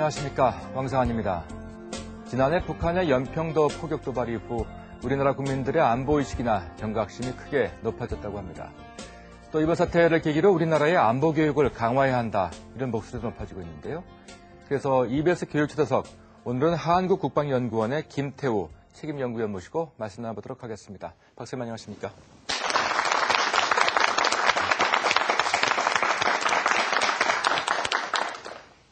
안녕하십니까, 왕상환입니다. 지난해 북한의 연평도 포격 도발 이후 우리나라 국민들의 안보의식이나 경각심이 크게 높아졌다고 합니다. 또 이번 사태를 계기로 우리나라의 안보 교육을 강화해야 한다, 이런 목소리도 높아지고 있는데요. 그래서 EBS 교육초대석, 오늘은 한국국방연구원의 김태우 책임연구원 모시고 말씀 나눠보도록 하겠습니다. 박사님 안녕하십니까?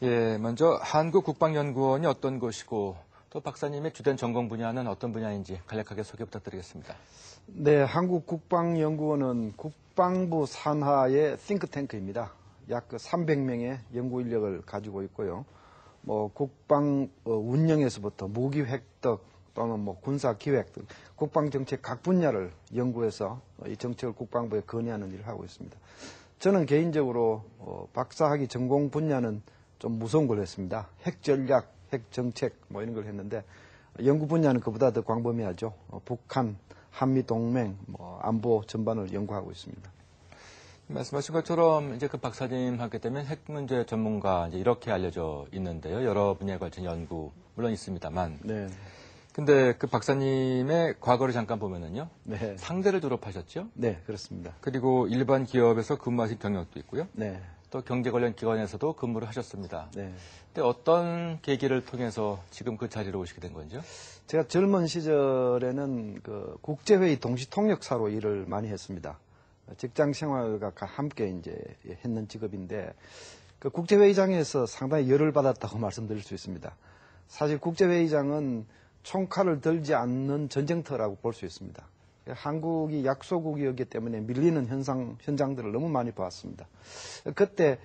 예, 먼저 한국국방연구원이 어떤 곳이고 또 박사님의 주된 전공 분야는 어떤 분야인지 간략하게 소개 부탁드리겠습니다. 네, 한국국방연구원은 국방부 산하의 싱크탱크입니다. 약 300명의 연구 인력을 가지고 있고요. 국방 운영에서부터 무기 획득 또는 군사 기획 등 국방 정책 각 분야를 연구해서 이 정책을 국방부에 건의하는 일을 하고 있습니다. 저는 개인적으로 박사학위 전공 분야는 좀 무서운 걸 했습니다. 핵 전략, 핵 정책 이런 걸 했는데 연구 분야는 그보다 더 광범위하죠. 북한, 한미 동맹, 안보 전반을 연구하고 있습니다. 말씀하신 것처럼 이제 그 박사님 하게 되면 핵 문제 전문가 이렇게 알려져 있는데요. 여러 분야에 걸친 연구 물론 있습니다만. 네. 근데 그 박사님의 과거를 잠깐 보면은요. 네. 상대를 졸업하셨죠? 네, 그렇습니다. 그리고 일반 기업에서 근무하신 경력도 있고요. 네. 또 경제 관련 기관에서도 근무를 하셨습니다. 네. 근데 어떤 계기를 통해서 지금 그 자리로 오시게 된 건지요? 제가 젊은 시절에는 그 국제회의 동시통역사로 일을 많이 했습니다. 직장 생활과 함께 이제 했는 직업인데 그 국제회의장에서 상당히 열을 받았다고 말씀드릴 수 있습니다. 사실 국제회의장은 총칼을 들지 않는 전쟁터라고 볼 수 있습니다. 한국이 약소국이었기 때문에 밀리는 현장들을 너무 많이 봤습니다. 그때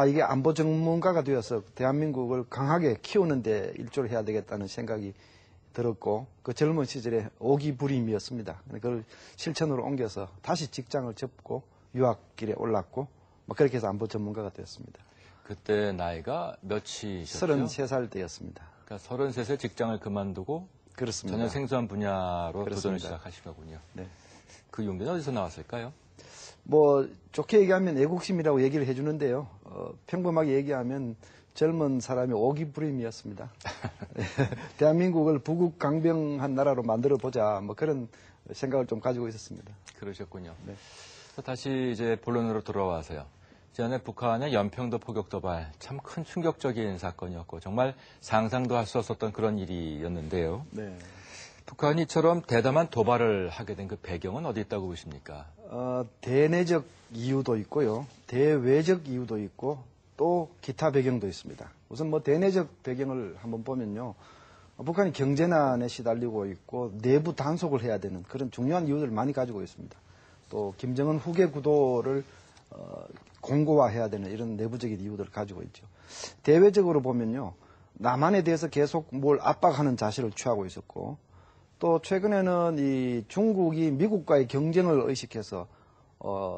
이게 안보 전문가가 되어서 대한민국을 강하게 키우는 데 일조를 해야 되겠다는 생각이 들었고 그 젊은 시절에 오기부림이었습니다. 그걸 실천으로 옮겨서 다시 직장을 접고 유학길에 올랐고 그렇게 해서 안보 전문가가 되었습니다. 그때 나이가 몇이셨죠? 33살 때였습니다. 그러니까 33세 직장을 그만두고 그렇습니다. 전혀 생소한 분야로 그렇습니다. 도전을 시작하신 거군요. 네. 그 용기는 어디서 나왔을까요? 좋게 얘기하면 애국심이라고 얘기를 해주는데요. 평범하게 얘기하면 젊은 사람이 오기부림이었습니다. 대한민국을 부국 강병한 나라로 만들어보자 그런 생각을 좀 가지고 있었습니다. 그러셨군요. 네. 다시 이제 본론으로 돌아와서요. 지난해 북한의 연평도 포격 도발 참 큰 충격적인 사건이었고 정말 상상도 할 수 없었던 그런 일이었는데요. 네. 북한이 이처럼 대담한 도발을 하게 된 그 배경은 어디 있다고 보십니까? 대내적 이유도 있고요. 대외적 이유도 있고 또 기타 배경도 있습니다. 우선 대내적 배경을 한번 보면요. 북한이 경제난에 시달리고 있고 내부 단속을 해야 되는 그런 중요한 이유들을 많이 가지고 있습니다. 또 김정은 후계 구도를 공고화해야 되는 이런 내부적인 이유들을 가지고 있죠. 대외적으로 보면요. 남한에 대해서 계속 뭘 압박하는 자세를 취하고 있었고 또 최근에는 이 중국이 미국과의 경쟁을 의식해서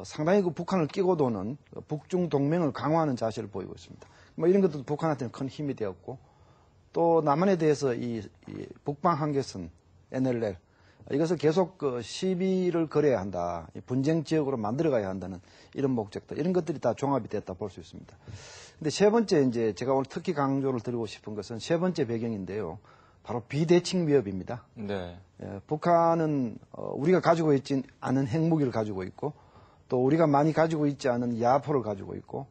상당히 그 북한을 끼고 도는 북중 동맹을 강화하는 자세를 보이고 있습니다. 이런 것도 북한한테는 큰 힘이 되었고 또 남한에 대해서 이 북방 한계선 NLL 이것을 계속 시비를 걸어야 한다. 분쟁 지역으로 만들어가야 한다는 이런 목적들 이런 것들이 다 종합이 됐다 볼 수 있습니다. 근데 세 번째 이제 제가 오늘 특히 강조를 드리고 싶은 것은 세 번째 배경인데요. 바로 비대칭 위협입니다. 네. 북한은 우리가 가지고 있지 않은 핵무기를 가지고 있고 또 우리가 많이 가지고 있지 않은 야포를 가지고 있고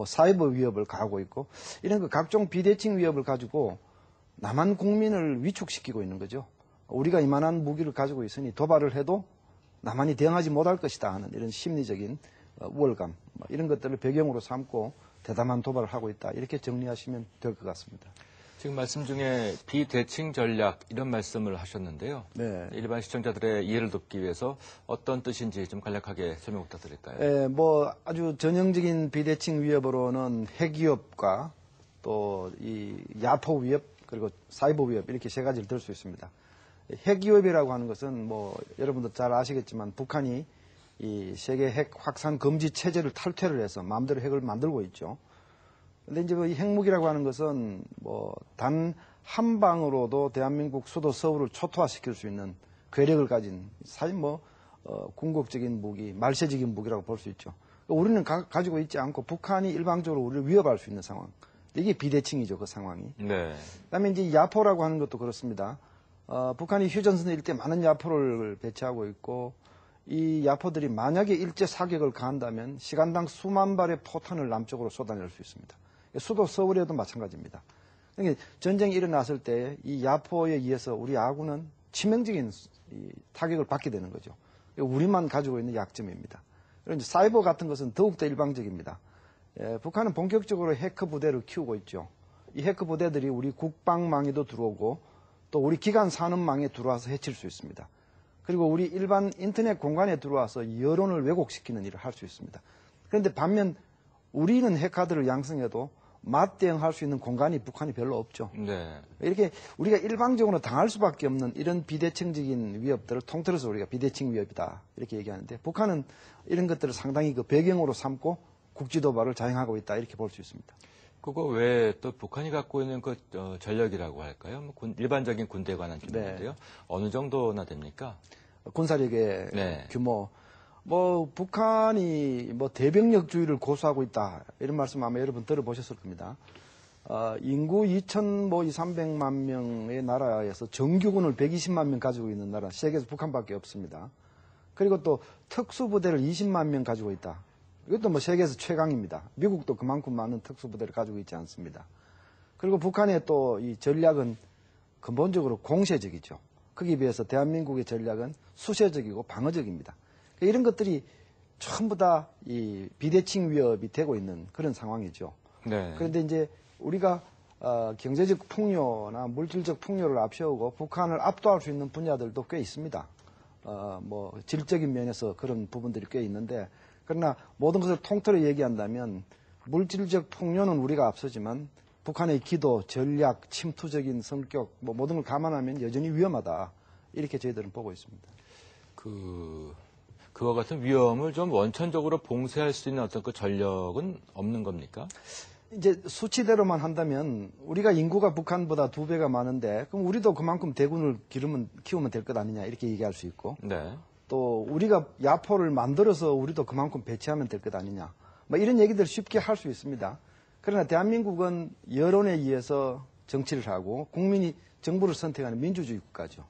사이버 위협을 가하고 있고 이런 각종 비대칭 위협을 가지고 남한 국민을 위축시키고 있는 거죠. 우리가 이만한 무기를 가지고 있으니 도발을 해도 남한이 대응하지 못할 것이다 하는 이런 심리적인 우월감 이런 것들을 배경으로 삼고 대담한 도발을 하고 있다 이렇게 정리하시면 될 것 같습니다. 지금 말씀 중에 비대칭 전략 이런 말씀을 하셨는데요. 네. 일반 시청자들의 이해를 돕기 위해서 어떤 뜻인지 좀 간략하게 설명 부탁드릴까요? 네, 아주 전형적인 비대칭 위협으로는 핵위협과 또 이 야포 위협 그리고 사이버 위협 이렇게 세 가지를 들 수 있습니다. 핵위협이라고 하는 것은 여러분도 잘 아시겠지만 북한이 이 세계 핵 확산 금지 체제를 탈퇴를 해서 마음대로 핵을 만들고 있죠. 근데 이제 이 핵무기라고 하는 것은 단 한 방으로도 대한민국 수도 서울을 초토화시킬 수 있는 괴력을 가진 사실 궁극적인 무기, 말세적인 무기라고 볼 수 있죠. 우리는 가지고 있지 않고 북한이 일방적으로 우리를 위협할 수 있는 상황. 이게 비대칭이죠, 그 상황이. 네. 그다음에 이제 야포라고 하는 것도 그렇습니다. 북한이 휴전선 일대 많은 야포를 배치하고 있고 이 야포들이 만약에 일제 사격을 가한다면 시간당 수만 발의 포탄을 남쪽으로 쏟아낼 수 있습니다. 수도 서울에도 마찬가지입니다. 그러니까 전쟁이 일어났을 때 이 야포에 의해서 우리 아군은 치명적인 타격을 받게 되는 거죠. 우리만 가지고 있는 약점입니다. 그리고 이제 사이버 같은 것은 더욱더 일방적입니다. 북한은 본격적으로 해커 부대를 키우고 있죠. 이 해커 부대들이 우리 국방망에도 들어오고 또 우리 기관 산업망에 들어와서 해칠 수 있습니다. 그리고 우리 일반 인터넷 공간에 들어와서 여론을 왜곡시키는 일을 할 수 있습니다. 그런데 반면 우리는 해커들을 양성해도 맞대응할 수 있는 공간이 북한이 별로 없죠. 네. 이렇게 우리가 일방적으로 당할 수밖에 없는 이런 비대칭적인 위협들을 통틀어서 우리가 비대칭 위협이다 이렇게 얘기하는데 북한은 이런 것들을 상당히 그 배경으로 삼고 국지도발을 자행하고 있다 이렇게 볼 수 있습니다. 그거 외에 또 북한이 갖고 있는 그 전력이라고 할까요? 일반적인 군대에 관한 규모인데요. 어느 정도나 됩니까? 군사력의 네. 규모. 북한이 대병력주의를 고수하고 있다. 이런 말씀 아마 여러분 들어보셨을 겁니다. 인구 2,300만 명의 나라에서 정규군을 120만 명 가지고 있는 나라, 세계에서 북한밖에 없습니다. 그리고 또 특수부대를 20만 명 가지고 있다. 이것도 세계에서 최강입니다. 미국도 그만큼 많은 특수부대를 가지고 있지 않습니다. 그리고 북한의 또 이 전략은 근본적으로 공세적이죠. 거기에 비해서 대한민국의 전략은 수세적이고 방어적입니다. 이런 것들이 전부 다 이 비대칭 위협이 되고 있는 그런 상황이죠. 네. 그런데 이제 우리가 경제적 풍요나 물질적 풍요를 앞세우고 북한을 압도할 수 있는 분야들도 꽤 있습니다. 질적인 면에서 그런 부분들이 꽤 있는데 그러나 모든 것을 통틀어 얘기한다면 물질적 풍요는 우리가 앞서지만 북한의 기도, 전략, 침투적인 성격 모든 걸 감안하면 여전히 위험하다. 이렇게 저희들은 보고 있습니다. 그와 같은 위험을 좀 원천적으로 봉쇄할 수 있는 어떤 그 전력은 없는 겁니까? 이제 수치대로만 한다면 우리가 인구가 북한보다 2배가 많은데 그럼 우리도 그만큼 대군을 키우면 될 것 아니냐 이렇게 얘기할 수 있고 네. 또 우리가 야포를 만들어서 우리도 그만큼 배치하면 될 것 아니냐 이런 얘기들 쉽게 할 수 있습니다. 그러나 대한민국은 여론에 의해서 정치를 하고 국민이 정부를 선택하는 민주주의 국가죠.